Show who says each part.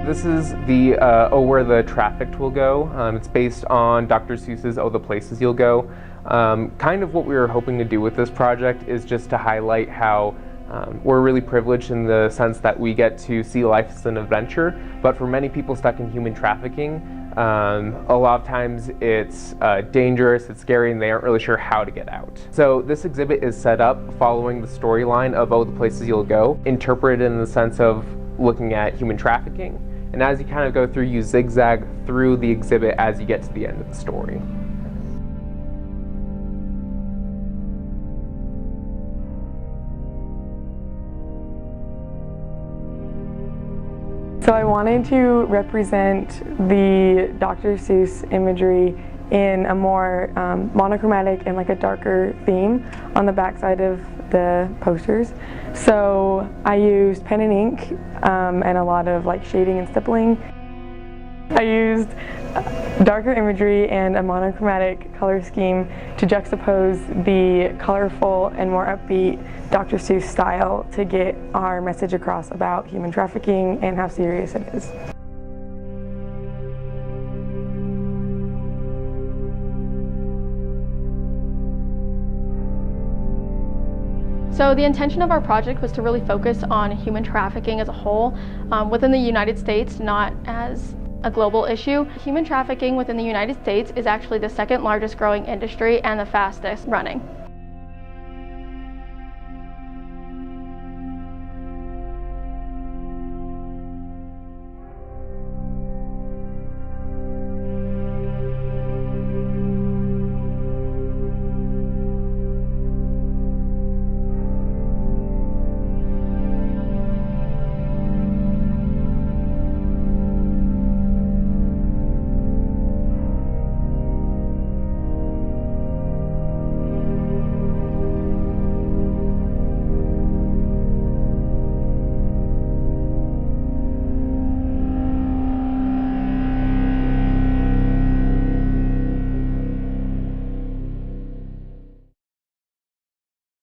Speaker 1: This is the Oh, Where the Trafficked Will Go. It's based on Dr. Seuss's Oh, the Places You'll Go. Kind of what we were hoping to do with this project is just to highlight how we're really privileged in the sense that we get to see life as an adventure, but for many people stuck in human trafficking, a lot of times it's dangerous, it's scary, and they aren't really sure how to get out. So this exhibit is set up following the storyline of Oh, the Places You'll Go, interpreted in the sense of looking at human trafficking. And as you kind of go through, you zigzag through the exhibit as you get to the end of the story.
Speaker 2: So I wanted to represent the Dr. Seuss imagery in a more monochromatic and like a darker theme on the backside of the posters. So I used pen and ink and a lot of like shading and stippling. I used darker imagery and a monochromatic color scheme to juxtapose the colorful and more upbeat Dr. Seuss style to get our message across about human trafficking and how serious it is.
Speaker 3: So the intention of our project was to really focus on human trafficking as a whole within the United States, not as a global issue. Human trafficking within the United States is actually the second largest growing industry and the fastest running.